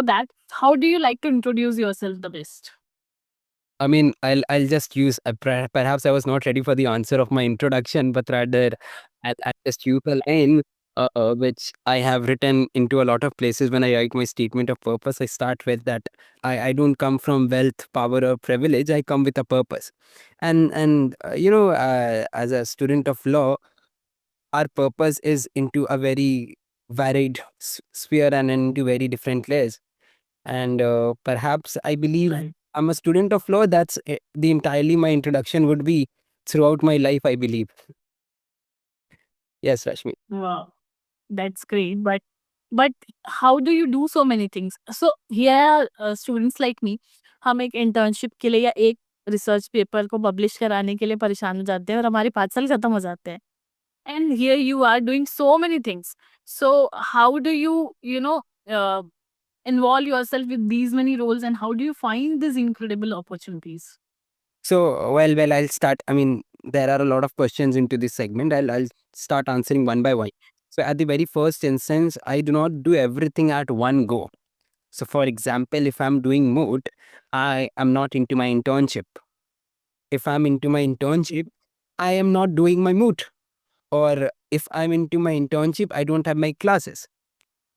For that, how do you like to introduce yourself the best? I mean, I'll just use perhaps I was not ready for the answer of my introduction, but rather I'll just use a line which I have written into a lot of places when I write my statement of purpose. I start with that I don't come from wealth, power, or privilege. I come with a purpose, and as a student of law, our purpose is into a very varied sphere and into very different layers. And perhaps I believe Right. I'm a student of law. That's the entirely my introduction would be throughout my life, I believe. Yes, Rashmi. Wow, that's great. But how do you do so many things? So here students like me, हम एक internship के लिए या एक research paper को publish कराने के लिए परेशान हो जाते हैं और हमारे 5 साल खत्म हो जाते हैं. And here you are doing so many things. So how do you, uh, involve yourself with these many roles, and how do you find these incredible opportunities? So, well, I'll start. I mean, there are a lot of questions into this segment. I'll start answering one by one. So, at the very first instance, I do not do everything at one go. So, for example, if I'm doing Moot, I am not into my internship. If I'm into my internship, I am not doing my Moot. Or if I'm into my internship, I don't have my classes.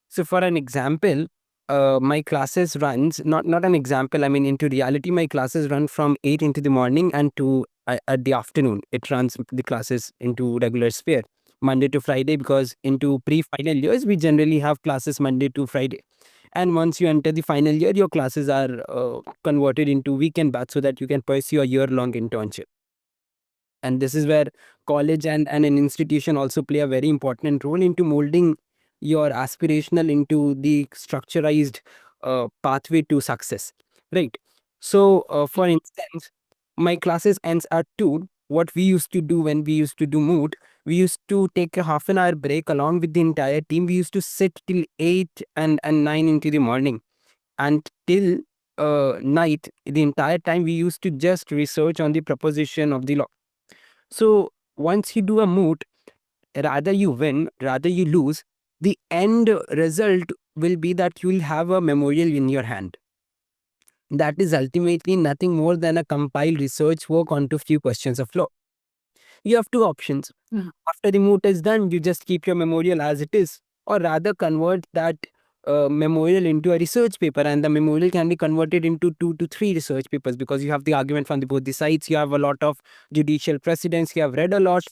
So for an example, my classes runs not an example. I mean, into reality, my classes run from 8 into the morning and to at the afternoon. It runs the classes into regular sphere, Monday to Friday, because into pre-final years we generally have classes Monday to Friday. And once you enter the final year, your classes are converted into weekend batch so that you can pursue a year-long internship. And this is where college and an institution also play a very important role into molding your aspirational into the structurized pathway to success, right? So for instance, my classes ends at 2. What we used to do when we used to do Moot, we used to take a half an hour break along with the entire team. We used to sit till 8 and 9 into the morning, and till night, the entire time we used to just research on the proposition of the law. So once you do a Moot, rather you win, rather you lose, the end result will be that you will have a memorial in your hand. That is ultimately nothing more than a compiled research work onto few questions of law. You have two options. Mhm. After the Moot is done, you just keep your memorial as it is, or rather convert that memorial into a research paper, and the memorial can be converted into 2 to 3 research papers because you have the argument from both the sides. You have a lot of judicial precedents. You have read a lot,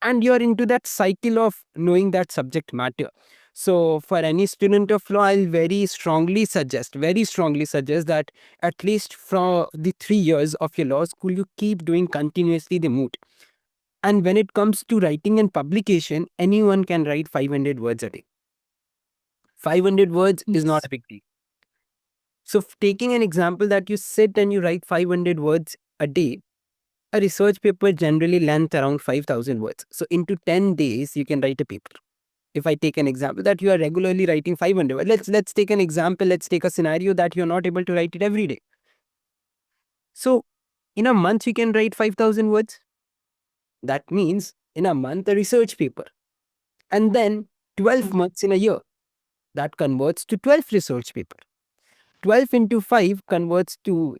and you're into that cycle of knowing that subject matter. So, for any student of law, I'll very strongly suggest that at least from the 3 years of your law school, you keep doing continuously the Moot. And when it comes to writing and publication, anyone can write 500 words a day. 500 words is not Yes. a big deal. So, taking an example that you sit and you write 500 words a day, a research paper generally length around 5,000 words. So, into 10 days, you can write a paper. If I take an example that you are regularly writing 500 words, let's take an example. Let's take a scenario that you're not able to write it every day. So, in a month, you can write 5,000 words. That means in a month, a research paper. And then 12 months in a year. That converts to 12 research paper. 12 into 5 converts to,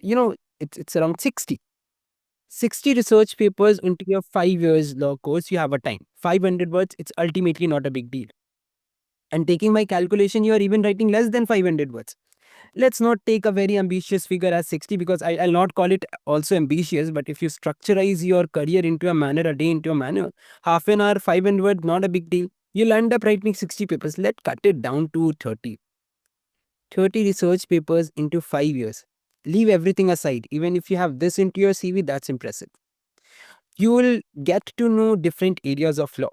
it's around 60. 60 research papers into your 5 years law course, you have a time. 500 words, it's ultimately not a big deal. And taking my calculation, you are even writing less than 500 words. Let's not take a very ambitious figure as 60 because I'll not call it also ambitious. But if you structurize your career into a manner, a day into a manner, half an hour, 500 words, not a big deal. You'll end up writing 60 papers. Let's cut it down to 30. 30 research papers into 5 years. Leave everything aside. Even if you have this into your CV, that's impressive. You will get to know different areas of law.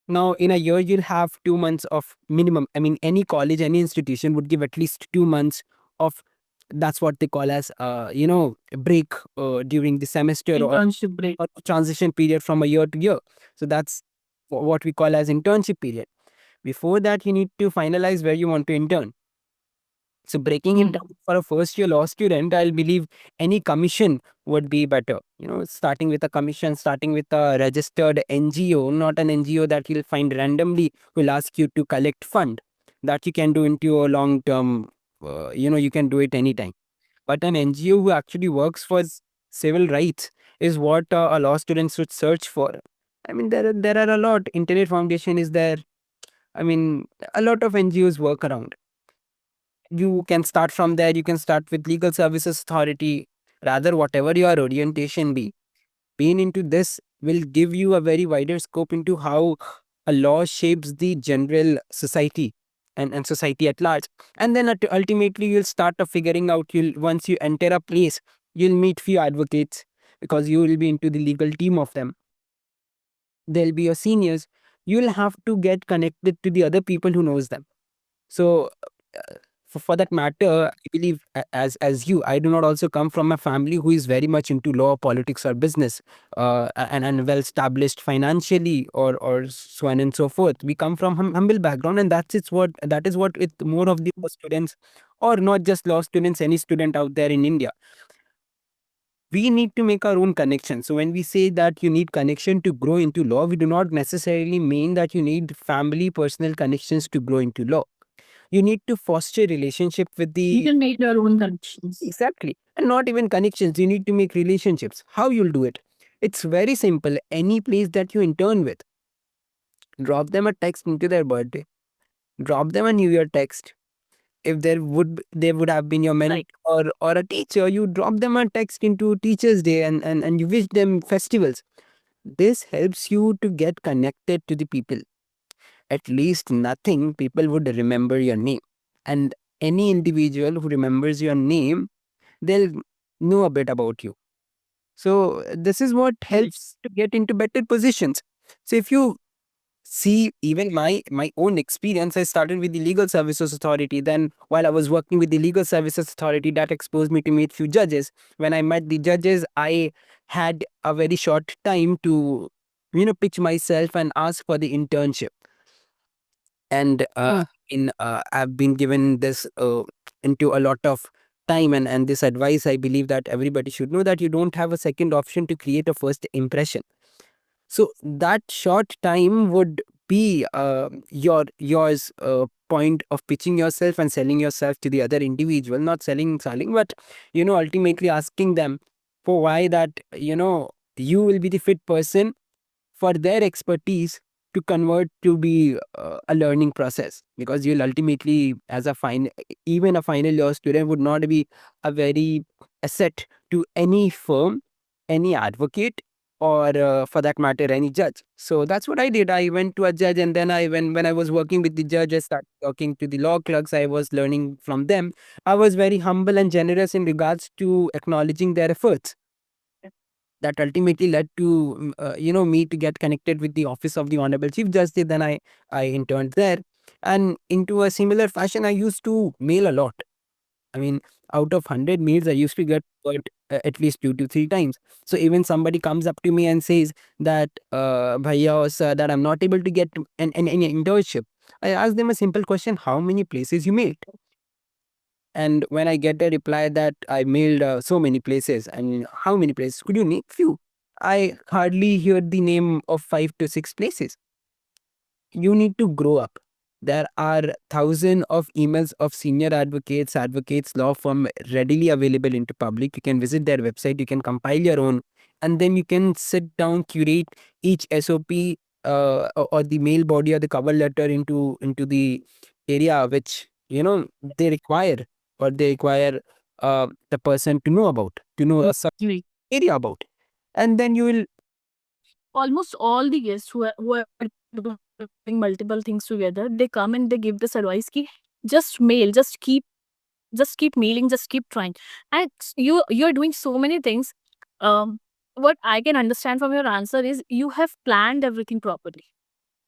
Now, in a year, you'll have 2 months of minimum. I mean, any college, any institution would give at least 2 months of, that's what they call as, a break during the semester, or Internship break. a transition period from a year to year. So that's what we call as internship period. Before that, you need to finalize where you want to intern. So breaking it down for a first year law student, I'll believe any commission would be better. Starting with a commission, starting with a registered NGO, not an NGO that you'll find randomly will ask you to collect fund. That you can do into a long term you can do it anytime. But an NGO who actually works for civil rights is what a law student should search for. I mean, there are a lot. Internet Foundation is there. I mean, a lot of NGOs work around. You can start from there. You can start with Legal Services Authority. Rather, whatever your orientation be, being into this will give you a very wider scope into how a law shapes the general society and society at large. And then ultimately you'll start figuring out, you'll once you enter a place, you'll meet few advocates because you will be into the legal team of them. There'll be your seniors. You'll have to get connected to the other people who knows them. So for that matter, I believe as you, I do not also come from a family who is very much into law, politics, or business, and well established financially, or so on and so forth. We come from humble background, and that is what with more of the law students, or not just law students, any student out there in India. We need to make our own connection. So when we say that you need connection to grow into law, we do not necessarily mean that you need family personal connections to grow into law. You need to foster relationship with You the can make your own connections. exactly, and not even connections. You need to make relationships. How you'll do it? It's very simple. Any place that you intern with, drop them a text into their birthday. Drop them a New Year text. If there would have been your mentor, Right. or a teacher, you drop them a text into Teachers Day, and you wish them festivals. This helps you to get connected to the people. At least nothing, people would remember your name. And any individual who remembers your name, they'll know a bit about you. So this is what helps to get into better positions. So if you see, even my own experience, I started with the Legal Services Authority. Then while I was working with the Legal Services Authority, that exposed me to meet few judges. When I met the judges, I had a very short time to pitch myself and ask for the internship. And I've been given this into a lot of time, and this advice, I believe that everybody should know, that you don't have a second option to create a first impression. So that short time would be yours point of pitching yourself and selling yourself to the other individual, not selling, but ultimately asking them for why that you will be the fit person for their expertise to convert to be a learning process. Because you'll ultimately, as a fine even a final year student, would not be a very asset to any firm, any advocate, or for that matter any judge. So that's what I did. I went to a judge, and then when I was working with the judge, I started talking to the law clerks. I was learning from them. I was very humble and generous in regards to acknowledging their efforts. That ultimately led to me to get connected with the office of the honorable chief justice. Then I interned there, and into a similar fashion, I used to mail a lot. I mean, out of 100 mails, I used to get at least 2 to 3 times. So even somebody comes up to me and says that bhaiya or sir, that I'm not able to get any internship, I ask them a simple question: how many places you mailed? And when I get a reply that I mailed so many places, and how many places? Could you name few? I hardly hear the name of 5 to 6 places. You need to grow up. There are thousands of emails of senior advocates, law firm readily available into public. You can visit their website, you can compile your own, and then you can sit down, curate each SOP, or the mail body or the cover letter into the area which they require, or they require the person to know about, to know a certain Right. area about. And then you will Almost all the guests who are doing multiple things together, they come and they give this advice ki just mail, just keep mailing, just keep trying. And you're doing so many things. What I can understand from your answer is you have planned everything properly.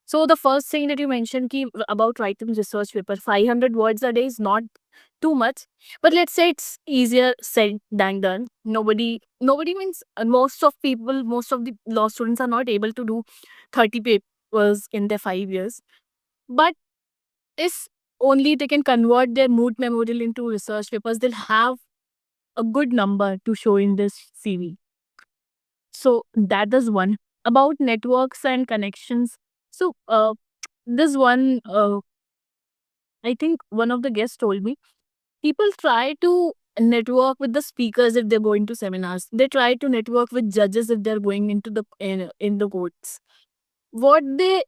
So the first thing that you mentioned ki, about writing research paper, 500 words a day is not too much, but let's say it's easier said than done. Nobody means most of the law students are not able to do 30 papers in their 5 years. But if only they can convert their mood memorial into research papers, they'll have a good number to show in this CV. So that is one. About networks and connections. So this one, I think one of the guests told me People try to network with the speakers if they're going to seminars. They try to network with judges if they're going into the in the courts. What they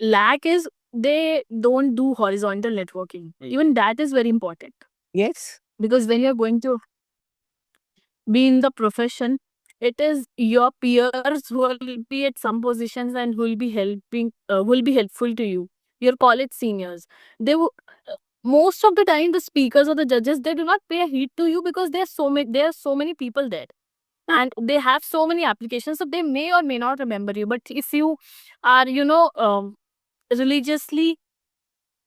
lack is they don't do horizontal networking. Even that is very important. Yes. Because when you're going to be in the profession, it is your peers who will be at some positions and who will be will be helpful to you. Your college seniors, they will. Most of the time, the speakers or the judges, they do not pay a heed to you because there are so many people there, and they have so many applications, so they may or may not remember you. But if you are, religiously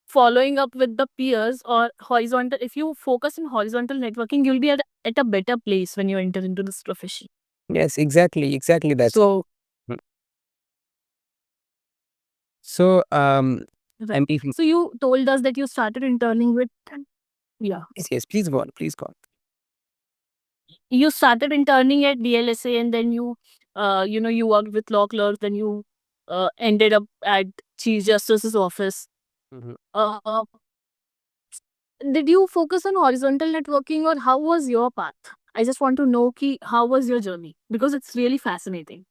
following up with the peers or horizontal, if you focus on horizontal networking, you'll be at a better place when you enter into this profession. Yes, exactly. That's So, Mm. So, right. So you told us that you started interning with, yeah, yes, please go on. Please go on. you started interning at DLSA, and then you worked with law clerks, then you ended up at Chief Justice's office. Mhm. Uh, did you focus on horizontal networking, or how was your path? I just want to know how was your journey, because it's really fascinating.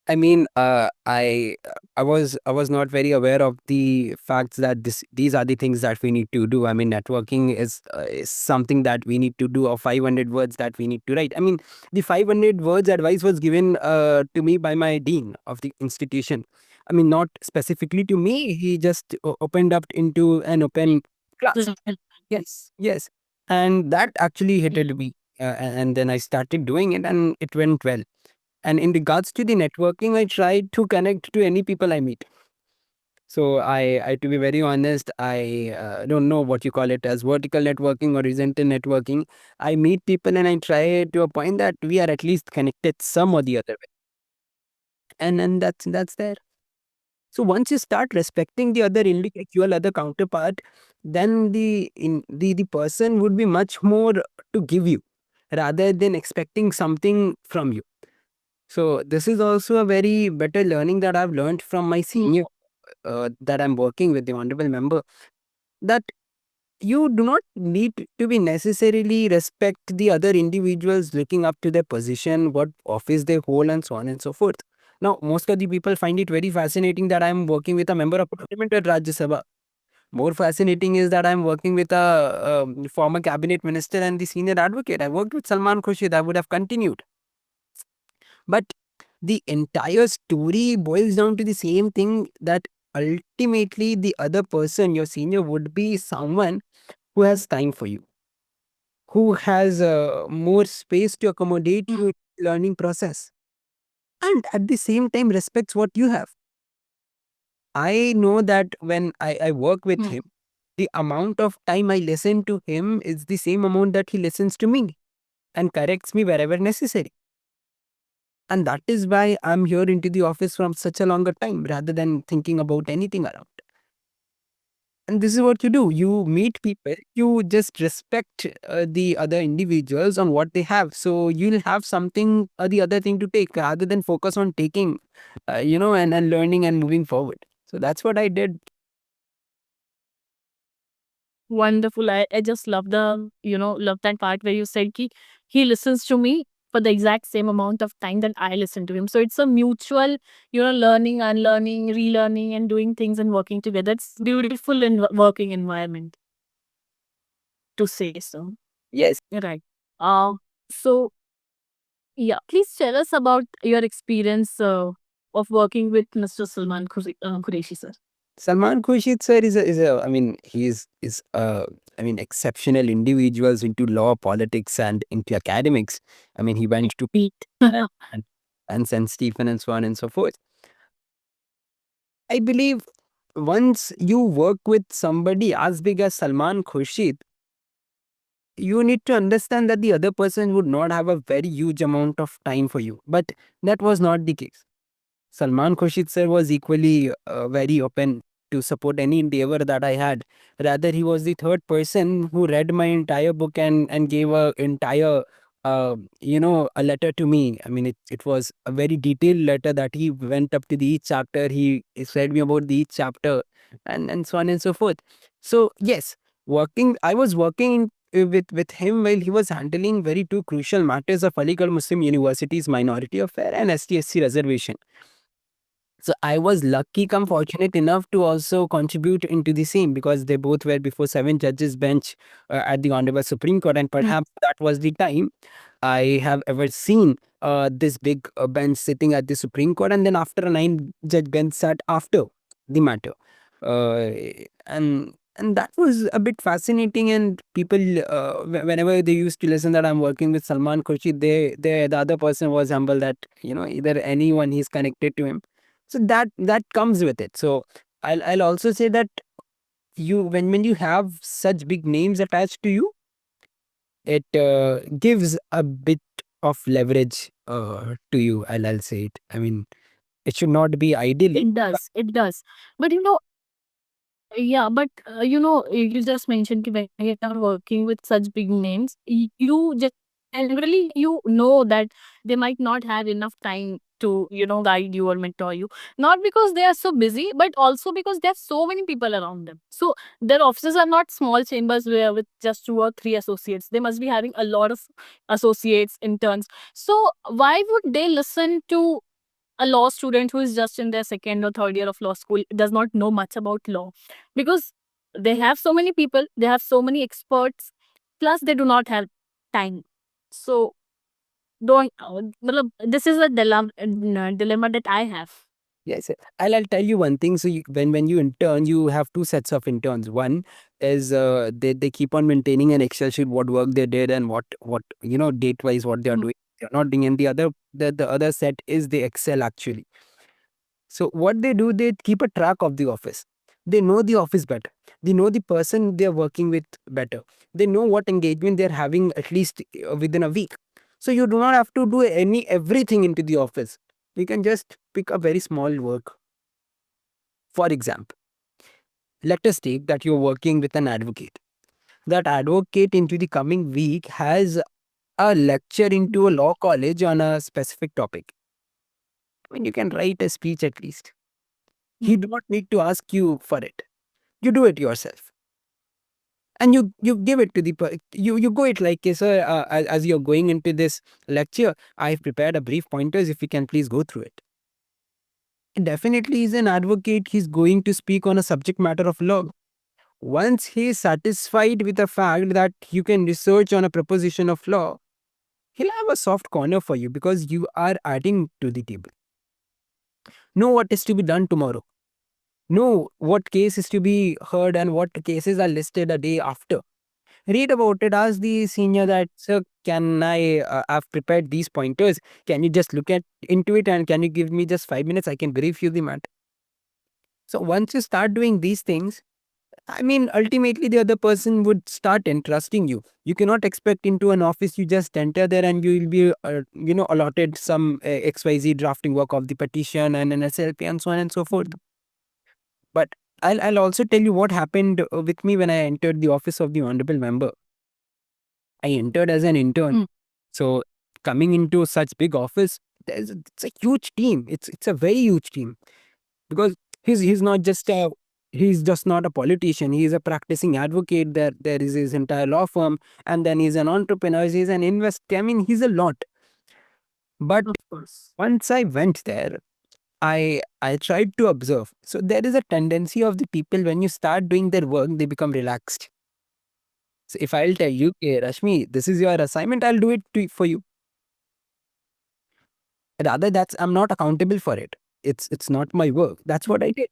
I mean, I was not very aware of the facts that these are the things that we need to do. I mean, networking is something that we need to do, or 500 words that we need to write. I mean, the 500 words advice was given to me by my dean of the institution. I mean, not specifically to me. He just opened up into an open class. Yes, and that actually hit me. And then I started doing it, and it went well. And in regards to the networking, I try to connect to any people I meet. So I to be very honest, I don't know what you call it as vertical networking or horizontal networking. I meet people and I try to a point that we are at least connected some or the other way, and that's there. So once you start respecting the other intellectual, other counterpart, then the person would be much more to give you rather than expecting something from you. So this is also a very better learning that I've learned from my senior that I'm working with, the honorable member, that you do not need to be necessarily respect the other individuals looking up to their position, what office they hold, and so on and so forth. Now, most of the people find it very fascinating that I'm working with a member of parliament at Rajya Sabha. More fascinating is that I'm working with a former cabinet minister and the senior advocate. I worked with Salman Khurshid. I would have continued. But the entire story boils down to the same thing, that ultimately the other person, your senior, would be someone who has time for you, who has more space to accommodate you in the learning process, and at the same time respects what you have. I know that when I work with him, the amount of time I listen to him is the same amount that he listens to me and corrects me wherever necessary. And that is why I'm here into the office from such a longer time rather than thinking about anything around. And this is what you do. You meet people, you just respect the other individuals on what they have. So you'll have something or the other thing to take rather than focus on taking, and learning and moving forward. So that's what I did. Wonderful. I just love love that part where you said he listens to me for the exact same amount of time that I listen to him. So it's a mutual, learning, unlearning, relearning, and doing things and working together. It's beautiful in working environment, to say so. Yes. Right. So yeah, please tell us about your experience of working with Mr. Salman Qureshi, sir. Salman Khurshid sir I mean, I mean, exceptional individuals into law, politics, and into academics. I mean, he went to Pete. and St. Stephen and so on and so forth. I believe once you work with somebody as big as Salman Khurshid, you need to understand that the other person would not have a very huge amount of time for you. But that was not the case. Salman Khurshid sir was equally very open to support any endeavor that I had. Rather, he was the third person who read my entire book and gave a entire a letter to me. I mean, it was a very detailed letter that he went up to the each chapter. He said me about the each chapter and so on and so forth. So yes, I was working with him while he was handling very two crucial matters of Aligarh Muslim University's minority affair and ST/SC reservation. So I was lucky come fortunate enough to also contribute into the same, because they both were before 7 judges bench at the Honorable Supreme Court, and perhaps that was the time I have ever seen this big bench sitting at the Supreme Court, and then after a 9 judge bench sat after the matter. Uh, and that was a bit fascinating, and people whenever they used to listen that I'm working with Salman Khurshid, the other person was humble that either anyone he's connected to him, so that comes with it. So I'll also say that you when you have such big names attached to you, it gives a bit of leverage to you. I'll say it. I mean, it should not be ideally. It does. It does. But yeah, but you just mentioned कि when you are working with such big names, you just generally that they might not have enough time to guide you or mentor you. Not because they are so busy, but also because there are so many people around them. So their offices are not small chambers where with just 2 or 3 associates. They must be having a lot of associates, interns. So why would they listen to a law student who is just in their second or third year of law school, does not know much about law? Because they have so many people, they have so many experts, plus they do not have time. So don't this is a dilemma that I have. Yes, I'll tell you one thing. So when you intern, you have two sets of interns. One is they keep on maintaining an Excel sheet, what work they did and what date wise what they are doing. They're not doing, and the other set is the Excel actually. So what they do, they keep a track of the office. They know the office better. They know the person they're working with better. They know what engagement they're having at least within a week. So you do not have to do everything into the office. You can just pick a very small work. For example, let us take that you're working with an advocate. That advocate into the coming week has a lecture into a law college on a specific topic. I mean, you can write a speech at least. He do not need to ask you for it. You do it yourself, and you give it to you go it like, "Okay, sir, as you're going into this lecture, I've prepared a brief pointers, if you can please go through it." Definitely he's an advocate, he's going to speak on a subject matter of law. Once he is satisfied with the fact that you can research on a proposition of law, he'll have a soft corner for you, because you are adding to the table. Know what is to be done tomorrow. Know what case is to be heard and what cases are listed a day after. Read about it. Ask the senior that, "Sir, can I've prepared these pointers. Can you just look at into it and can you give me just 5 minutes? I can brief you the matter." So once you start doing these things, I mean, ultimately the other person would start entrusting you. You cannot expect into an office you just enter there and you will be, allotted some XYZ drafting work of the petition and an SLP and so on and so forth. But I'll also tell you what happened with me when I entered the office of the honorable member. I entered as an intern. So coming into such big office, it's a huge team. It's a very huge team, because he's not just a he's just not a politician. He's a practicing advocate. There is his entire law firm, and then he's an entrepreneur. He's an investor. I mean, he's a lot. But Of course. once I went there, I tried to observe. So there is a tendency of the people, when you start doing their work, they become relaxed. So if I'll tell you, "Hey, Rashmi, this is your assignment, I'll do it for you." Rather, that's I'm not accountable for it. It's not my work. That's what I did.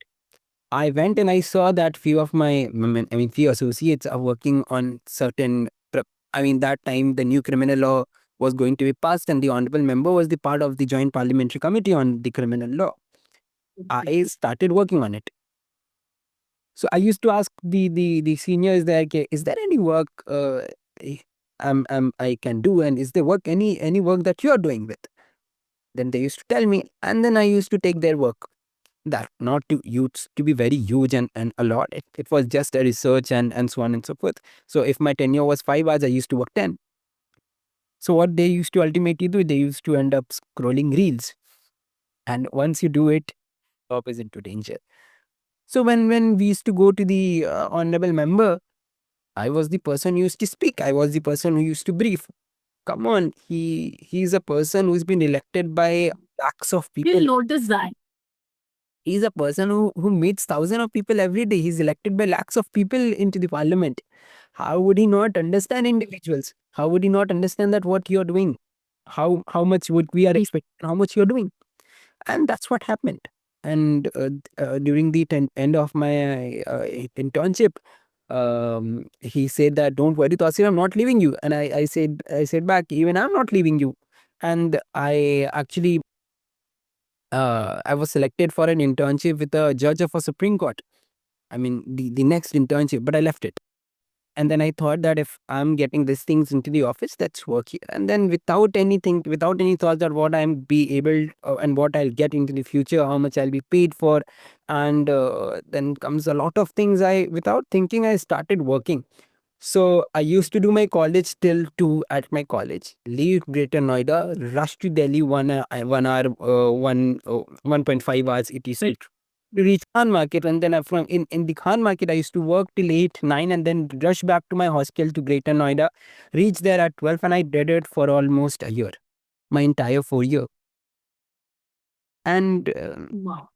I went and I saw that few of few associates are working on certain. That time the new criminal law was going to be passed, and the honorable member was the part of the joint parliamentary committee on the criminal law. I started working on it. So I used to ask the seniors there, "Okay, is there any work eh, I can do, and is there work any work that you are doing with?" Then they used to tell me, and then I used to take their work. That not to huge to be very huge and a lot. It was just a research and so on and so forth. So if my tenure was 5 hours, I used to work 10. So what they used to ultimately do, they used to end up scrolling reels. And once you do it, job is into danger. So when we used to go to the honorable member, I was the person who used to speak. I was the person who used to brief. Come on, he's a person who's been elected by lakhs of people. You'll notice that. He's a person who meets thousands of people every day. He's elected by lakhs of people into the parliament. How would he not understand individuals? How would he not understand that what you're doing? How much would we are expecting? How much you're doing? And that's what happened. And during the end of my internship, he said that don't worry, Tauseef, I'm not leaving you. And I said back, even I'm not leaving you. And I actually I was selected for an internship with a judge of a Supreme Court. I mean, the next internship, but I left it. And then I thought that if I'm getting these things into the office, that's work here. And then without anything, without any thoughts that what I'm be able and what I'll get into the future, how much I'll be paid for, and then comes a lot of things. Without thinking, I started working. So I used to do my college till 2 at my college. Leave Greater Noida, rush to Delhi 1 hour, 1.5 hours. It is to reach Khan Market, and then from in the Khan Market, I used to work till 8, 9, and then rush back to my hostel to Greater Noida. Reach there at 12, and I did it for almost a year, my entire 4 year. And Wow.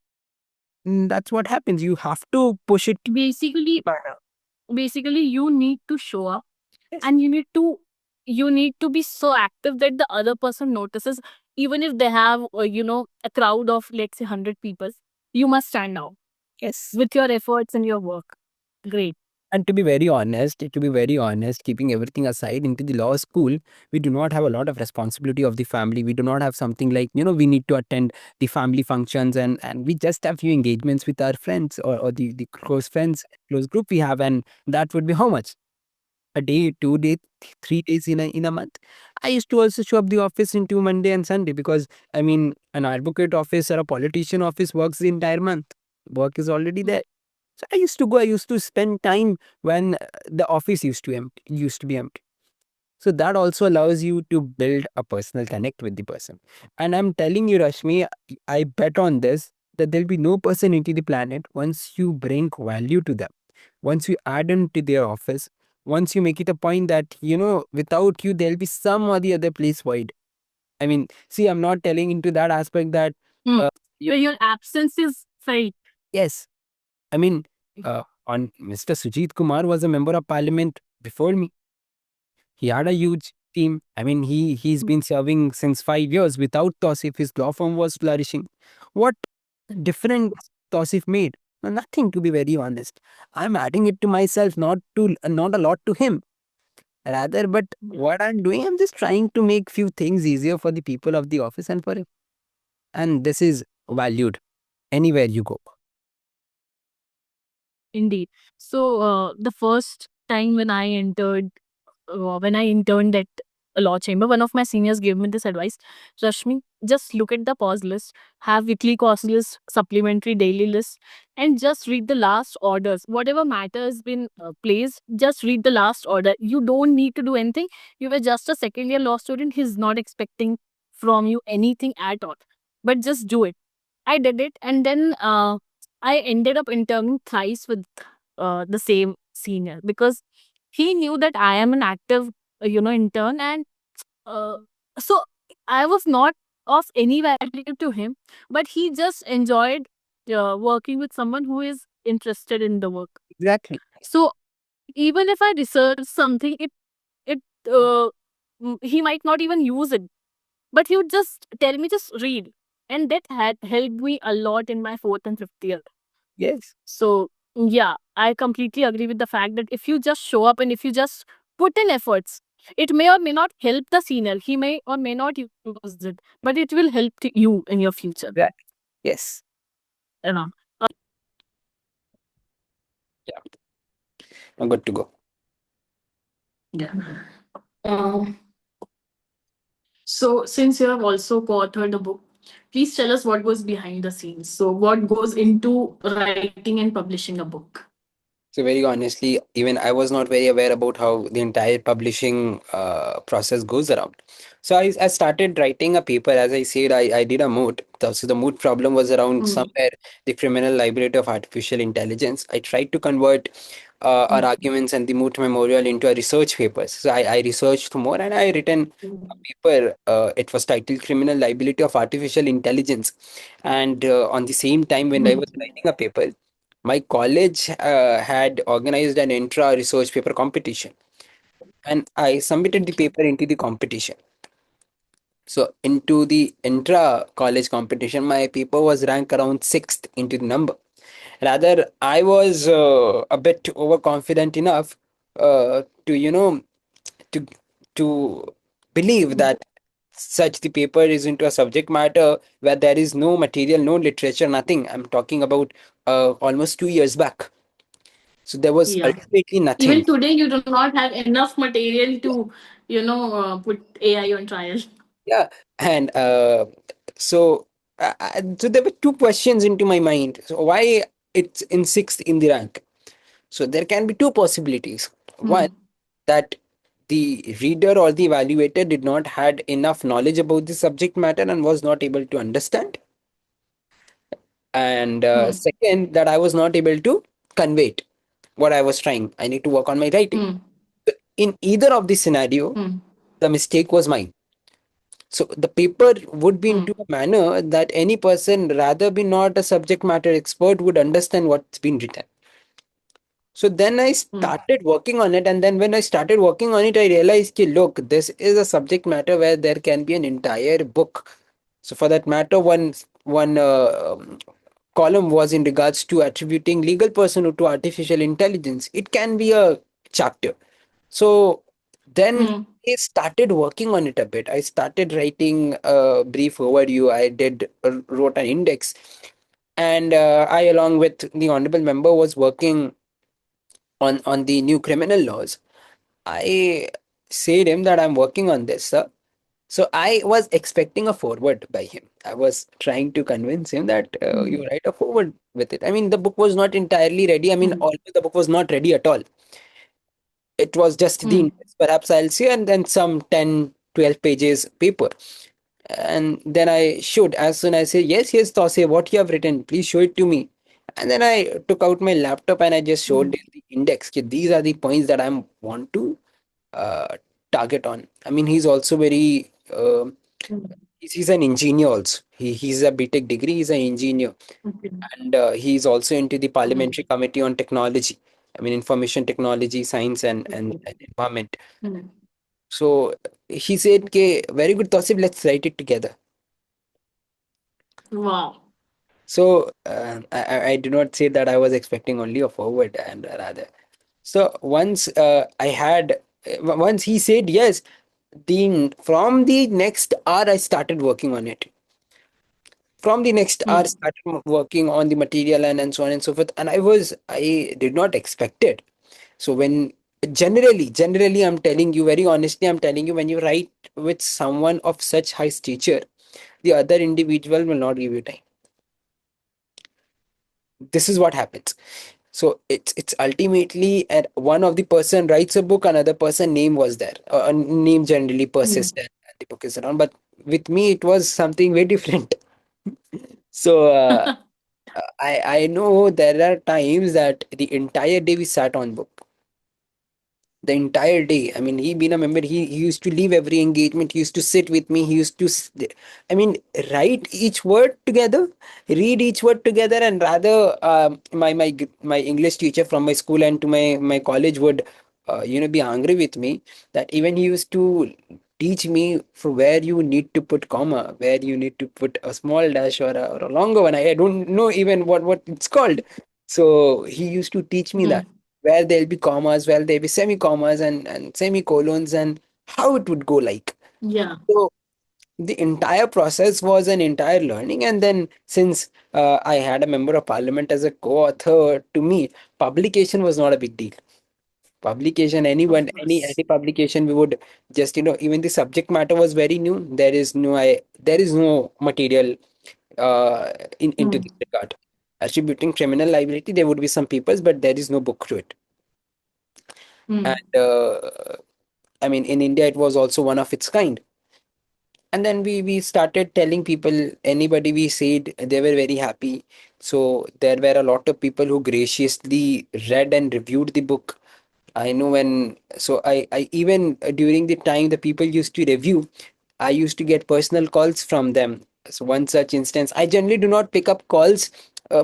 that's what happens. You have to push it. Basically you need to show up. Yes. And you need to be so active that the other person notices, even if they have a crowd of, let's say, 100 people. You must stand out Yes. with your efforts and your work. Great. And to be very honest, keeping everything aside, into the law school, we do not have a lot of responsibility of the family. We do not have something like, we need to attend the family functions, and we just have few engagements with our friends, or the close friends, close group we have. And that would be how much? A day, 2 days, 3 days in a month. I used to also show up the office into Monday and Sunday, because I mean, an advocate office or a politician office works the entire month. Work is already there. So I used to go. I used to spend time when the office used to be empty. So that also allows you to build a personal connect with the person. And I'm telling you, Rashmi, I bet on this that there'll be no person into the planet once you bring value to them, once you add into their office, once you make it a point that, without you, there'll be some or the other place void. I mean, see, I'm not telling into that aspect that, Your absence is felt. yes, I mean, on Mr. Sujit Kumar was a member of parliament before me. He had a huge team. I mean, he's been serving since 5 years. Without Tauseef, his law firm was flourishing. What difference Tauseef made? Well, nothing, to be very honest. I'm adding it to myself, not a lot to him. Rather, but what I'm doing, I'm just trying to make few things easier for the people of the office and for him. And this is valued anywhere you go. Indeed. So the first time when I interned at a law chamber, one of my seniors gave me this advice: Rashmi, just look at the pause list, have weekly cost list, supplementary daily list, and just read the last orders. Whatever matter has been placed, just read the last order. You don't need to do anything. You were just a second year law student. He's not expecting from you anything at all. But just do it. I did it, and then I ended up interning thrice with the same senior, because he knew that I am an active, intern, and uh, so I was not of any value to him, but he just enjoyed working with someone who is interested in the work. Exactly. So even if I research something, it he might not even use it, but he would just tell me, just read, and that had helped me a lot in my fourth and fifth year. Yes. So, yeah, I completely agree with the fact that if you just show up and if you just put in efforts, it may or may not help the senior. He may or may not use it, but it will help to you in your future. That. Yes. You know. Yeah. I'm good to go. Yeah. So, since you have also co-authored a book, please tell us what goes behind the scenes. So, what goes into writing and publishing a book? So very honestly, even I was not very aware about how the entire publishing process goes around. So I started writing a paper. As I said, I did a moot. So the moot problem was around somewhere the criminal liability of artificial intelligence. I tried to convert our Mm. arguments and the Moot memorial into a research papers. So I researched more and I written a paper. It was titled Criminal Liability of Artificial Intelligence. And on the same time when I was Mm. writing a paper, my college had organized an intra research paper competition. And I submitted the Okay. paper into the competition. So into the intra college competition, my paper was ranked around sixth into the number. Rather, I was a bit overconfident enough to to to believe Mm. that such the paper is into a subject matter where there is no material, no literature, nothing. I'm talking about almost 2 years back. So there was Yeah. ultimately Even nothing. today, you do not have enough material to, put AI on trial. Yeah, and so there were two questions into my mind. So why it's in sixth in the rank? So there can be two possibilities. One, Mm. that the reader or the evaluator did not had enough knowledge about the subject matter and was not able to understand. And Mm. second, that I was not able to convey it, what I was trying. I need to work on my writing. Mm. In either of the scenario, Mm. the mistake was mine. So the paper would be Mm. into a manner that any person, rather be not a subject matter expert, would understand what's been written. So then I Mm. started working on it, and then when I started working on it, I realized, ki, look, this is a subject matter where there can be an entire book. So for that matter, one column was in regards to attributing legal personhood to artificial intelligence. It can be a chapter. So then Mm. I started working on it a bit. I started writing a brief overview. I did wrote an index, and I, along with the honorable member, was working on the new criminal laws. I said him that I'm working on this, sir. So I was expecting a forward by him. I was trying to convince him that Mm. you write a forward with it. I mean, the book was not entirely ready. I mean, Mm. almost the book was not ready at all. It was just the Mm. index, perhaps I'll say, and then some 10, 12 pages paper. And then I showed, as soon as I say, yes, yes, Tauseef, what you have written, please show it to me. And then I took out my laptop and I just showed Mm. him the index. Ki these are the points that I want to uh, target on. I mean, he's also very, Mm. he's an engineer also. He's a BTech degree, he's an engineer. Okay. And he's also into the Mm. Parliamentary Committee on Technology. I mean, information technology, science, Okay. and environment. Mm. So he said, okay, very good, Tausif, let's write it together. Wow. So I do not say that I was expecting only a forward, and rather. So once once he said yes, from the next hour I started working on it. From the next hour, Mm. started working on the material and so on and so forth. And I did not expect it. So when generally, I'm telling you very honestly, I'm telling you, when you write with someone of such high stature, the other individual will not give you time. This is what happens. So it's ultimately, one of the person writes a book, another person name was there. A name generally Mm. persists, and the book is around. But with me, it was something very different. So I know there are times that the entire day we sat on book, the entire day. I mean, he being a member, he used to leave every engagement. He used to sit with me. He used to, I mean, write each word together, read each word together, and rather, my English teacher from my school and to my college would, be angry with me, that even he used to teach me for where you need to put comma, where you need to put a small dash or a longer one. I don't know even what it's called. So he used to teach me that, Mm. where there'll be commas, where there'll be semicolons and semicolons, and how it would go like. Yeah. So the entire process was an entire learning. And then, since I had a member of parliament as a co-author, to me, publication was not a big deal. Publication, Of anyone, course. any publication, we would just, even the subject matter was very new. There is no material into Mm. this regard. Attributing criminal liability, there would be some papers, but there is no book to it. Mm. And I mean, in India, it was also one of its kind. And then we started telling people, anybody we said, they were very happy. So there were a lot of people who graciously read and reviewed the book. I know when, so I even during the time the people used to review, I used to get personal calls from them. So one such instance, I generally do not pick up calls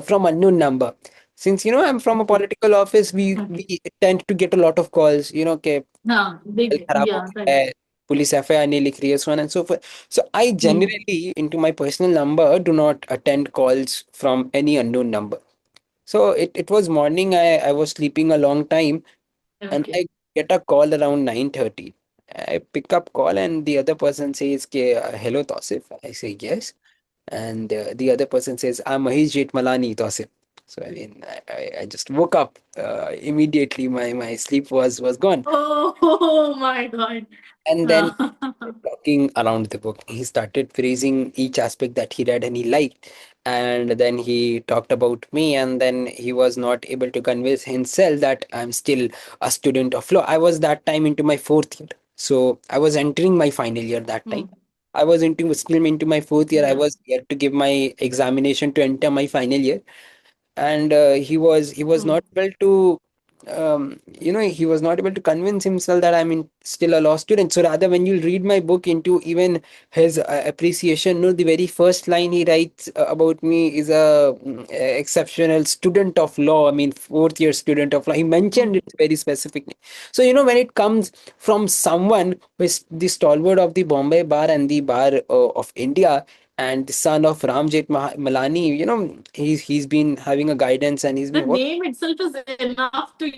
from unknown number. Since I'm from a political office, we Okay. tend to get a lot of calls. Okay, हाँ, file खराब हो yeah, गया right. है, police FIR नहीं लिख रही है, so on and so forth. So I Hmm. generally, into my personal number, do not attend calls from any unknown number. So it was morning. I was sleeping a long time, and Okay. I get a call around 9:30. I pick up call and the other person says, hello, Tausif. I say, yes. And the other person says, I'm Mahesh Jetmalani, Tausif. So I mean, I just woke up immediately. My sleep was gone. Oh my God. And then हाँ. talking around the book. He started praising each aspect that he read and he liked. And then he talked about me, and then he was not able to convince himself that I'm still a student of law. I was that time into my fourth year. So I was entering my final year that time. Hmm. I was still into my fourth year. I Yeah. was yet to give my examination to enter my final year, and he was Hmm. not able to he was not able to convince himself that still a law student. So rather, when you read my book into even his appreciation, no, the very first line he writes about me is a exceptional student of law. I mean, fourth year student of law. He mentioned Hmm. it very specifically. So when it comes from someone who is the stalwart of the Bombay bar and the bar of India, and the son of Ramjet Malani, he's been having a guidance, and he's The been what. name itself is enough to,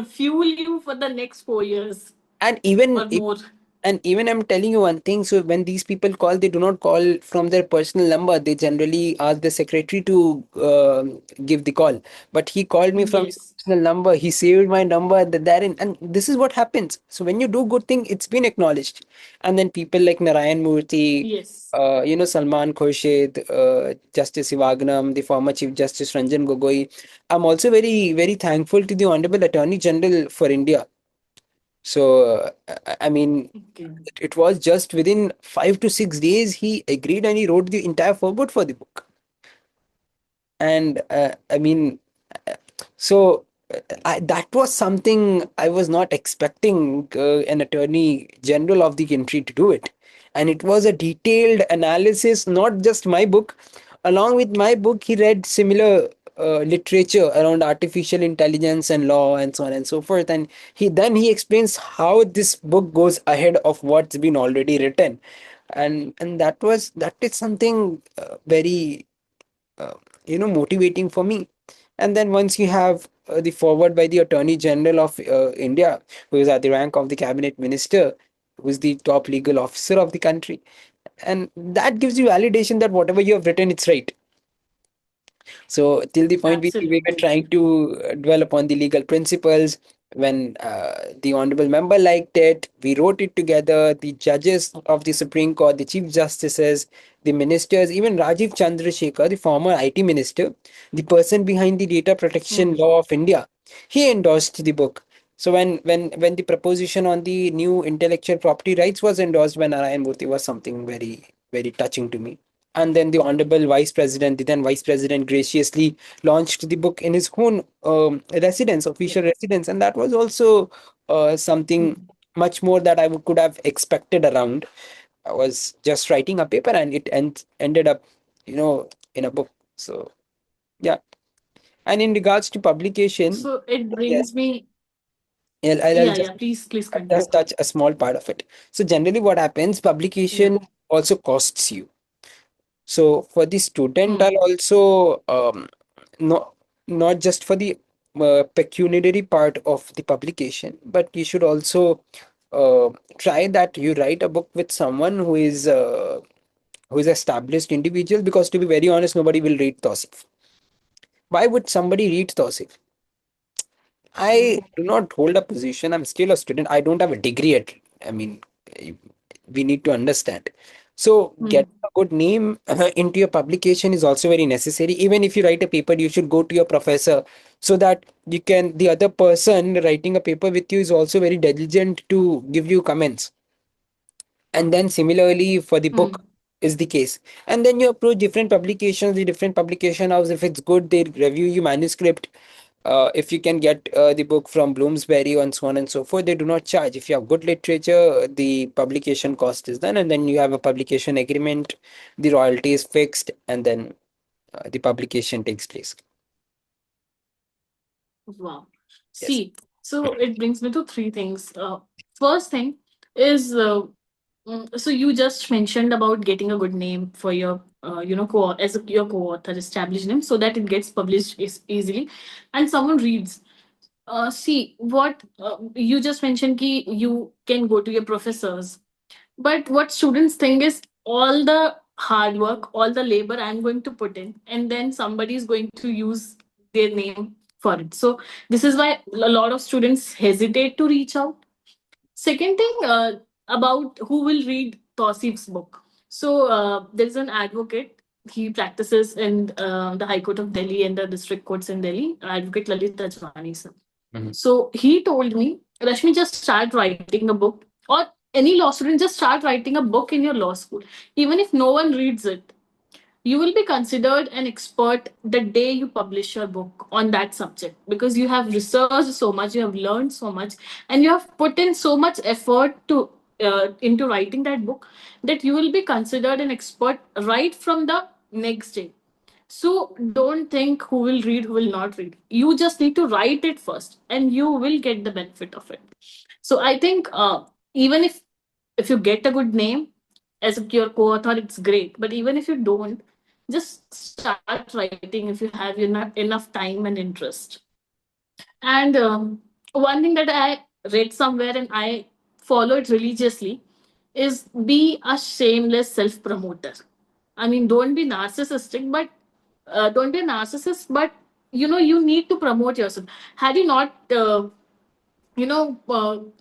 fuel you for the next 4 years And or even if, more. and even I'm telling you one thing. So when these people call, they do not call from their personal number. They generally ask the secretary to give the call. But he called me from his Yes. personal number. He saved my number therein, and this is what happens. So when you do good thing, it's been acknowledged. And then people like Narayan Murthy, Yes. Salman Khurshid, Justice Sivagnam, the former Chief Justice Ranjan Gogoi. I'm also very, very thankful to the Honorable Attorney General for India. So, I mean, Okay. it was just within 5 to 6 days he agreed and he wrote the entire foreword for the book. And I mean, so that was something I was not expecting an attorney general of the country to do it. And it was a detailed analysis, not just my book. Along with my book, he read similar literature around artificial intelligence and law and so on and so forth. And he explains how this book goes ahead of what's been already written. And that is something very uh, motivating for me. And then once you have the forward by the Attorney General of India, who is at the rank of the cabinet minister, who is the top legal officer of the country, and that gives you validation that whatever you have written, it's right. So till the point we were Absolutely. trying to dwell upon the legal principles. When the honorable member liked it, we wrote it together. The judges of the Supreme Court, the chief justices, the ministers, even Rajiv Chandrasekhar, the former IT minister, the person behind the data protection Hmm. law of India, he endorsed the book. So when the proposition on the new intellectual property rights was endorsed by Narayan Murthy, was something very, very touching to me. And then the honorable vice president, the then vice president, graciously launched the book in his own residence, official Yes. residence, and that was also something Hmm. much more that could have expected around. I was just writing a paper, and it ended up, in a book. So yeah. And in regards to publication, So it yes, brings me, I'll yeah, just yeah, please I'll continue. just touch a small part of it. So generally, what happens? Yeah. Publication also costs you. So for the student, Hmm. I'll also not not just for the pecuniary part of the publication, but you should also uh, try that you write a book with someone who is established individual. Because to be very honest, nobody will read Tausif. Why would somebody read Tausif? I Hmm. do not hold a position. I'm still a student. I don't have a degree yet. I mean, we need to understand. So, Hmm. getting a good name into your publication is also very necessary. Even if you write a paper, you should go to your professor so that the other person writing a paper with you is also very diligent to give you comments. And then similarly for the Hmm. book is the case. And then you approach different publications, the different publication house. If it's good, they review you manuscript. If you can get the book from Bloomsbury and so on and so forth, they do not charge. If you have good literature, the publication cost is done, and then you have a publication agreement, the royalty is fixed, and then the publication takes place. Wow. Yes. See, so it brings me to three things. First thing is, so you just mentioned about getting a good name for your, your co-author, established name, so that it gets published easily, and someone reads. See, what you just mentioned, ki you can go to your professors, but what students think is all the hard work, all the labor I'm going to put in, and then somebody is going to use their name for it. So this is why a lot of students hesitate to reach out. Second thing, about who will read Tauseef's book. So there's an advocate. He practices in the High Court of Delhi and the district courts in Delhi, Advocate Lalit Tajwani sir. Mhm. So he told me, Rashmi, just start writing a book, or any law student, just start writing a book in your law school. Even if no one reads it, you will be considered an expert the day you publish your book on that subject, because you have researched so much, you have learned so much, and you have put in so much effort to into writing that book, that you will be considered an expert right from the next day. So don't think who will read, who will not read. You just need to write it first, and you will get the benefit of it. So I think, even if you get a good name as your co-author, it's great. But even if you don't, just start writing if you have enough time and interest. And one thing that I read somewhere and I follow it religiously is be a shameless self promoter. I mean, don't be narcissistic, but don't be a narcissist, but you need to promote yourself. Had you not,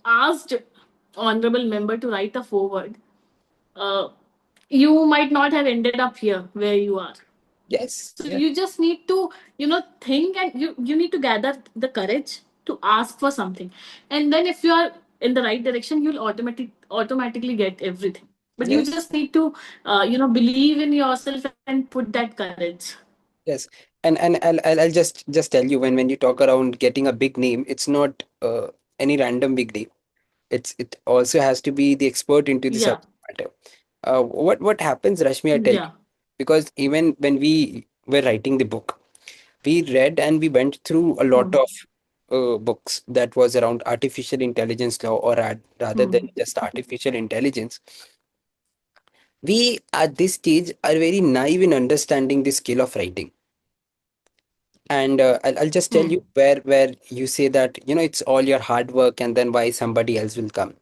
asked honorable member to write a foreword, uh, you might not have ended up here where you are. So Yes. you Yeah. just need to, think, and you need to gather the courage to ask for something. And then if you are in the right direction, you'll automatically get everything. But you Yes. just need to, believe in yourself and put that courage. Yes. And I'll just tell you, when you talk around getting a big name, it's not any random big name. It also has to be the expert into the Yeah. subject matter. What happens, Rashmi? I tell you, Yeah. because even when we were writing the book, we read and we went through a lot Hmm. of books that was around artificial intelligence law, or rather than Hmm. just artificial intelligence. We at this stage are very naive in understanding the skill of writing. And I'll just tell Hmm. you where you say that it's all your hard work, and then why somebody else will come.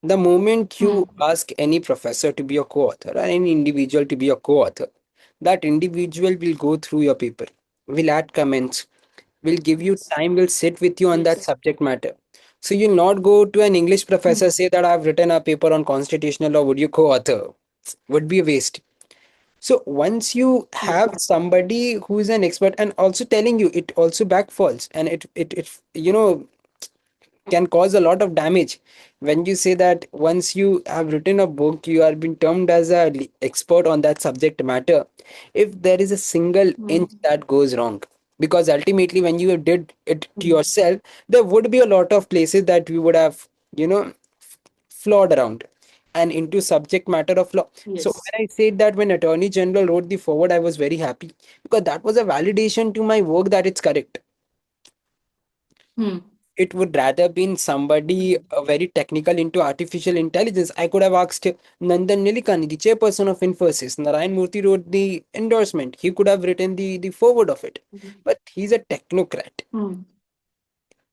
The moment Hmm. you ask any professor to be a co-author, or any individual to be a co-author, that individual will go through your paper, will add comments, will give you Yes. time, will sit with you on that Yes. subject matter. So you'll not go to an English Hmm. professor, say that I've written a paper on constitutional law, would you co-author? Would be a waste. So once you Yeah. have somebody who is an expert and also telling you, it also backfalls, and it can cause a lot of damage. When you say that once you have written a book, you are being termed as a expert on that subject matter, if there is a single Hmm. inch that goes wrong, because ultimately when you did it to Hmm. yourself, there would be a lot of places that we would have you know flawed around and into subject matter of law. So Yes. when I said that when Attorney General wrote the forward, I was very happy, because that was a validation to my work that it's correct. Hmm. It would rather been somebody very technical into artificial intelligence. I could have asked Nandan Nilikani, the chairperson of Infosys. Narayan Murthy wrote the endorsement. He could have written the forward of it. But he's a technocrat. Hmm.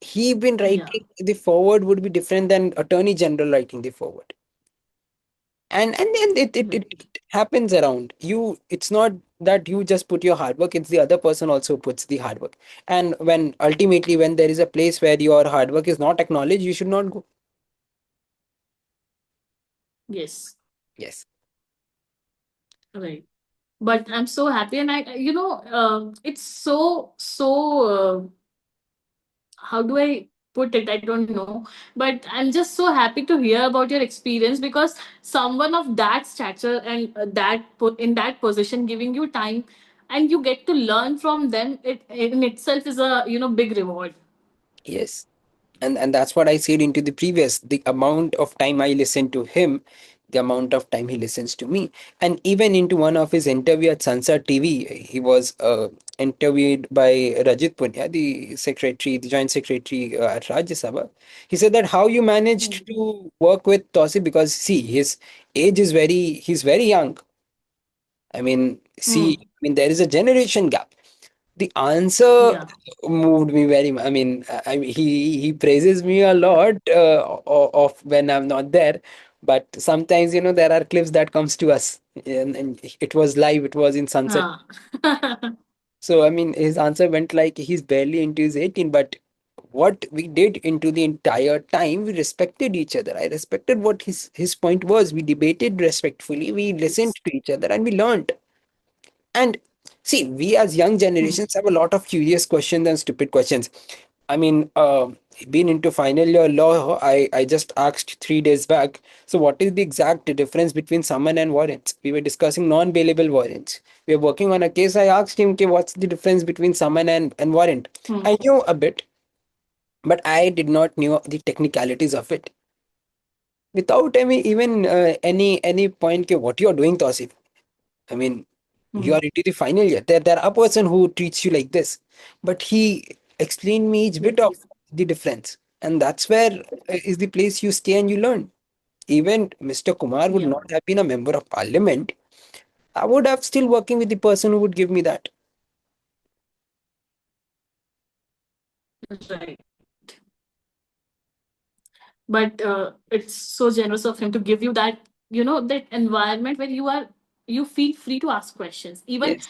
He been Yeah. writing the forward would be different than Attorney General writing the forward. And then it Right. happens around you. It's not that you just put your hard work, it's the other person also puts the hard work. And when ultimately when there is a place where your hard work is not acknowledged, you should not go. Yes. Yes. Right. But I'm so happy, and it's so how do I put it, I don't know, but I'm just so happy to hear about your experience, because someone of that stature and in that position giving you time and you get to learn from them, it in itself is a big reward. Yes. And that's what I said into the previous, the amount of time I listen to him, the amount of time he listens to me. And even into one of his interview at Sansar TV, he was interviewed by Rajit Punya, the secretary, the joint secretary at Rajya Sabha. He said that how you managed to work with Tauseef, because see, his age is he's very young. I mean, see, Hmm. I mean, there is a generation gap. The answer Yeah. moved me very much. I mean, he praises me a lot of when I'm not there, but sometimes there are clips that comes to us, and it was live. It was in Sunset. Ah. So I mean, his answer went like he's barely into his 18, but what we did into the entire time, we respected each other. I respected what his point was. We debated respectfully. We listened to each other, and we learned. And see, we as young Hmm. generations have a lot of curious questions and stupid questions. I mean, being into final year law, I just asked 3 days back. So, what is the exact difference between summon and warrants? We were discussing non-bailable warrants. We were working on a case. I asked him, okay, what's the difference between summon and warrant? Hmm. I knew a bit, but I did not know the technicalities of it. Without even any point, ke, what you are doing, Tausif? I mean, you Hmm. are into the final year. There are a person who treats you like this, but he explained me each bit of Yes. the difference, and that's where is the place you stay and you learn. Even Mr. Kumar would Yeah. not have been a member of parliament. I would have still working with the person who would give me that. Right. But it's so generous of him to give you that, that environment where you feel free to ask questions, even Yes,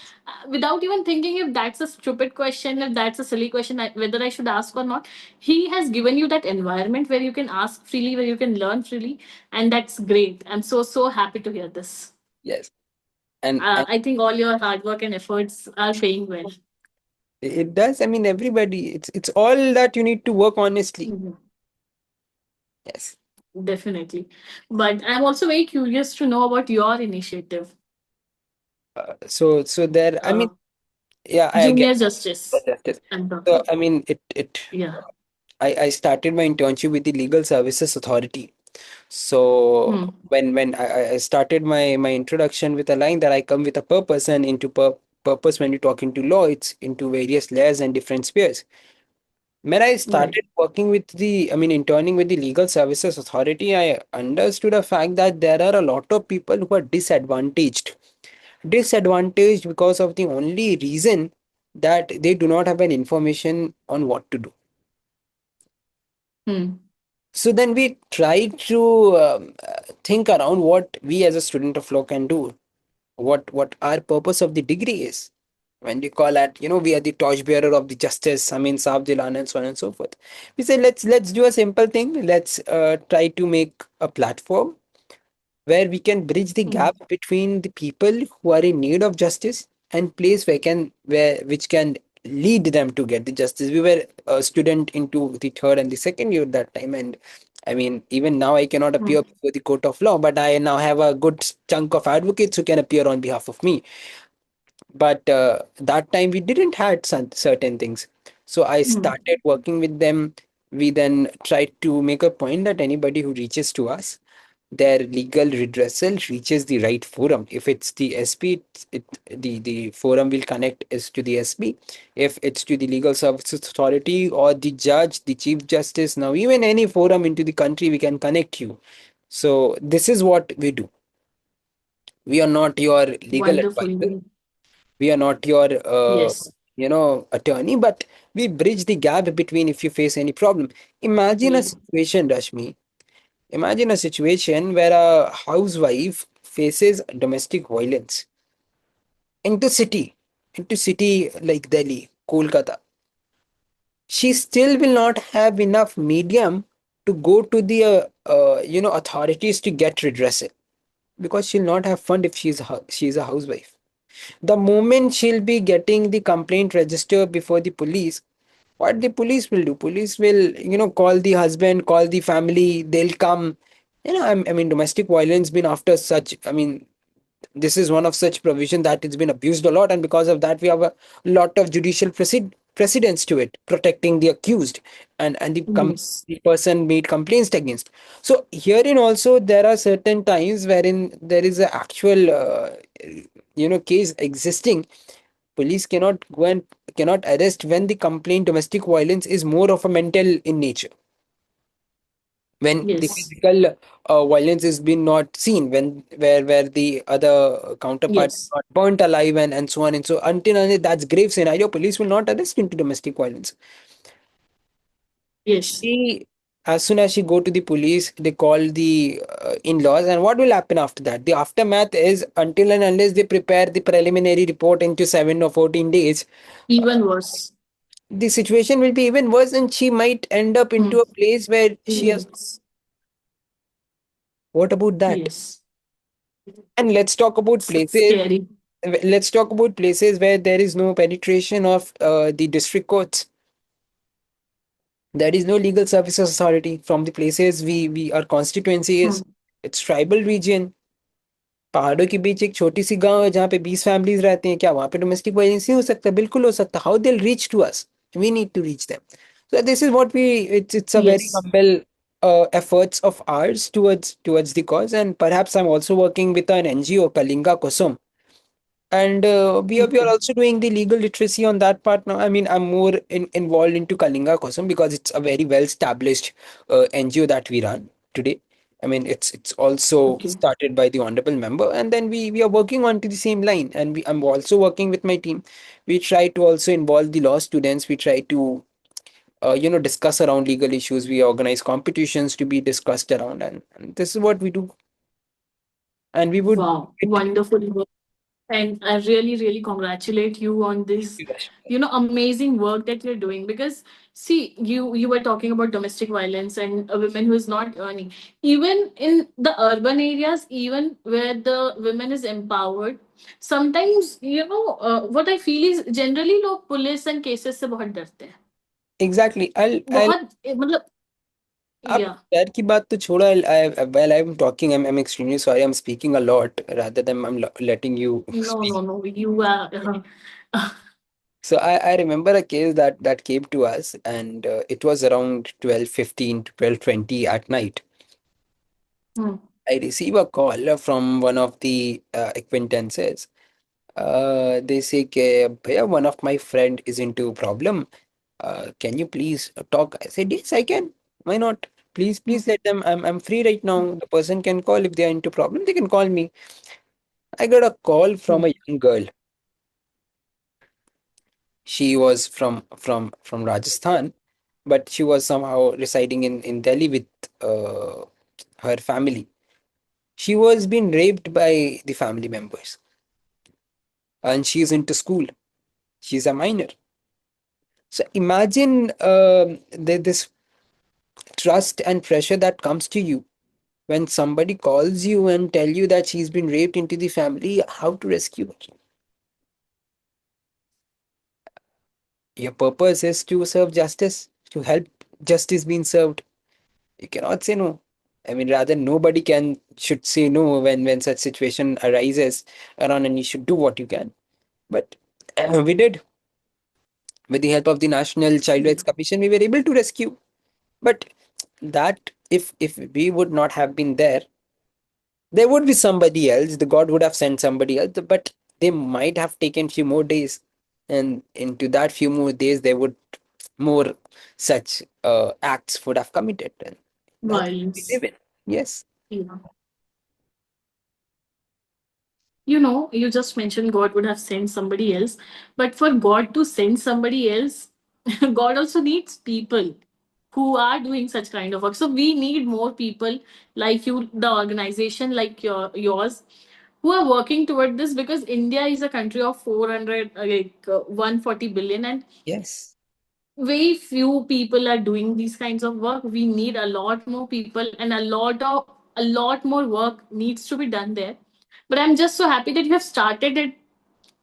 without even thinking if that's a stupid question, if that's a silly question, whether I should ask or not. He has given you that environment where you can ask freely, where you can learn freely, and that's great. I'm so happy to hear this. yes, and I think all your hard work and efforts are paying well. it does. I mean, everybody. It's all that you need to work honestly. Mhm. Yes. Definitely. But I'm also very curious to know about your initiative. So there. I mean, Uh, yeah, I get Junior Justice, justice. I'm So talking. I mean, it. Yeah. I started my internship with the Legal Services Authority. So Hmm. when I started my introduction with a line that I come with a purpose, and into purpose when you talk into law, it's into various layers and different spheres. When I Right. started working with I mean, interning with the Legal Services Authority, I understood a fact that there are a lot of people who are disadvantaged. Disadvantaged because of the only reason that they do not have an information on what to do. Hmm. So then we try to think around what we as a student of law can do, what our purpose of the degree is. When we call at, we are the torchbearer of the justice, I mean, Saab Dilan and so on and so forth. We say let's do a simple thing. Let's try to make a platform where we can bridge the Hmm. gap between the people who are in need of justice and place where which can lead them to get the justice. We were a student into the third and the second year at that time, and I mean, even now I cannot Hmm. appear before the court of law, but I now have a good chunk of advocates who can appear on behalf of me. But that time we didn't had certain things, so I Hmm. started working with them. We then tried to make a point that anybody who reaches to us, their legal redressal reaches the right forum. If it's the SP, the forum will connect is to the SP. If it's to the Legal Services Authority or the judge, the Chief Justice, now even any forum into the country, we can connect you. So this is what we do. We are not your legal advisor. Wonderful. We are not your Yes. attorney, but we bridge the gap between if you face any problem. Imagine a Yeah. situation, Rashmi. Imagine a situation where a housewife faces domestic violence into city, into city like Delhi, Kolkata. She still will not have enough medium to go to the authorities to get redressal, because she'll not have fund if she's a housewife. The moment she'll be getting the complaint registered before the police, What the police will do? Police will, call the husband, call the family. They'll come. I mean, domestic violence been after such. I mean, this is one of such provision that it's been abused a lot, and because of that, we have a lot of judicial precedents to it, protecting the accused and Yes. the person made complaints against. So herein also there are certain times wherein there is an actual, case existing. Police cannot go and cannot arrest when the complaint domestic violence is more of a mental in nature, when the Yes. physical violence is been not seen, when where the other counterpart is Yes. not burnt alive, and so on and so, until and that's grave scenario, police will not arrest into domestic violence. Yes. She, as soon as she go to the police, they call the in-laws, and what will happen after that? The aftermath is, until and unless they prepare the preliminary report into 7 or 14 days, Even worse. the situation will be even worse, and she might end up Hmm. into a place where she has. Yes. What about that? Yes. And Scary. let's talk about places where there is no penetration of the district courts. There is no legal services authority from the places we our constituency is. Hmm. It's tribal region. पहाड़ों के बीच एक छोटी सी गांव है जहाँ पे 20 families रहते हैं, क्या वहां पे डोमेस्टिक वायलेंस नहीं हो सकता? बिल्कुल हो सकता. How they reach to us? We need to reach them. So this is what it's a very Yes. humble efforts of ours towards the cause, and perhaps I'm also working with an NGO, Kalinga Kosum, and we are Okay. also doing the legal literacy on that part now. I mean, I'm more involved into Kalinga Kosam because it's a very well established NGO that we run today. I mean, it's also Okay. started by the honorable member, and then we are working on to the same line, and I'm also working with my team. We try to also involve the law students. We try to discuss around legal issues. We organize competitions to be discussed around, and this is what we do. And we would Wow. Wonderful. And I really, really congratulate you on this, amazing work that you're doing. Because see, you were talking about domestic violence and a woman who is not earning. Even in the urban areas, even where the women is empowered, sometimes what I feel is generally लोग police and cases से बहुत डरते हैं. exactly. I'll बहुत मतलब आप yeah. डर की बात तो छोड़ो. While I'm talking, I'm extremely sorry. I'm speaking a lot rather than I'm letting you No, speak. no, no. You are. So I remember a case that came to us, and it was around 12:15 to 12:20 at night. Hmm. I receive a call from one of the acquaintances. They say, "Bhaiya, one of my friend is into problem. Can you please talk?" I said, "Yes, I can. Why not? Please let them. I'm free right now. The person can call if they are into problem. They can call me." I got a call Hmm. from a young girl. She was from Rajasthan, but she was somehow residing in Delhi with her family. She was being raped by the family members, and she's into school. She's a minor. So imagine this trust and pressure that comes to you when somebody calls you and tell you that she's been raped into the family. How to rescue her? Your purpose is to serve justice, to help justice being served. You cannot say no. I mean, rather nobody can should say no when such situation arises around, and you should do what you can. But we did. With the help of the National Child Yeah. Rights Commission, we were able to rescue. But that, if we would not have been there, there would be somebody else. The God would have sent somebody else, but they might have taken few more days, and into that few more days, they would more such acts would have committed, and that's what we Violence. live in. Yes. Yeah. You just mentioned God would have sent somebody else, but for God to send somebody else, God also needs people who are doing such kind of work. So we need more people like you, the organization like yours, who are working toward this, because India is a country of 400, 140 billion, and Yes. very few people are doing these kinds of work. We need a lot more people, and a lot more work needs to be done there. But I'm just so happy that you have started it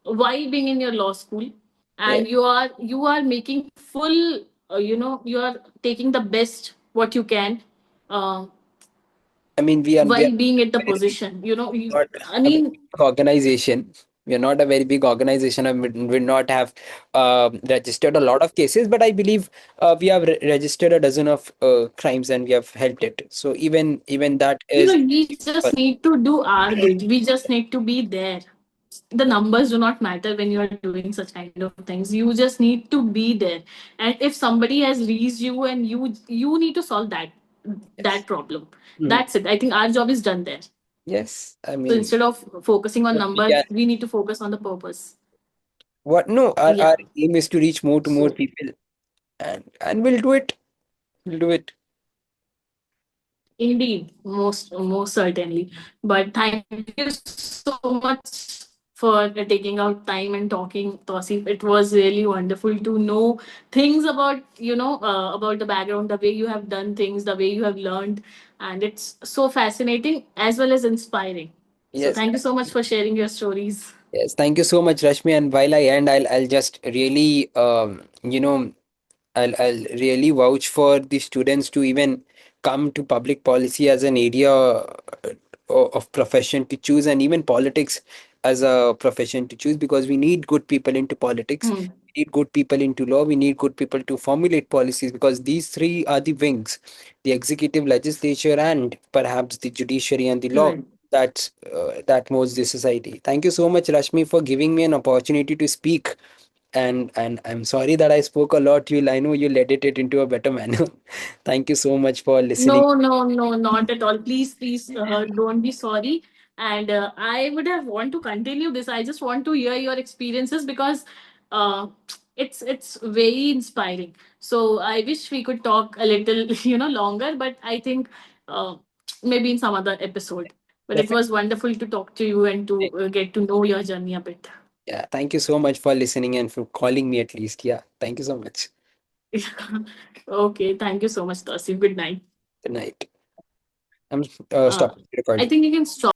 while being in your law school. Yeah, and you are making full, you are taking the best what you can, uh, I mean, we are while being at the very big, position, not I a very mean, big organization. We are not a very big organization, and we not have registered a lot of cases. But I believe we have registered a dozen of crimes, and we have helped it. So even that is. we just need to do our bit. We just need to be there. The numbers do not matter when you are doing such kind of things. You just need to be there. And if somebody has reached you, and you need to solve that Yes. problem. Mhm. That's it. I think our job is done there. Yes, I So mean, instead of focusing on what we numbers, can. we need to focus on the purpose. What? No, our Yeah. aim is to reach more to more So people, and we'll do it. We'll do it. indeed, most certainly. But thank you so much for taking out time and talking, Tausif. It was really wonderful to know things about about the background, the way you have done things, the way you have learned, and it's so fascinating as well as inspiring. So Yes. thank you so much for sharing your stories. Yes, thank you so much, Rashmi. And while I end, I'll just really I'll really vouch for the students to even come to public policy as an area of profession to choose, and even politics as a profession to choose, because we need good people into politics. Hmm. We need good people into law. We need good people to formulate policies, because these three are the wings: the executive, legislature, and perhaps the judiciary and the law Right. that moves the society. Thank you so much, Rashmi, for giving me an opportunity to speak. And I'm sorry that I spoke a lot. I know you'll edit it into a better manner. Thank you so much for listening. No, no, no, not at all. Please, please, don't be sorry. And I would have want to continue this. I just want to hear your experiences because uh, it's very inspiring. So I wish we could talk a little, longer. But I think uh, maybe in some other episode. But it Definitely. was wonderful to talk to you and to get to know your journey a bit. Yeah, thank you so much for listening and for calling me at least. Yeah, thank you so much. Okay, thank you so much, Tasif. Good night. Good night. I'm Uh, stopping the I recording. think you can stop.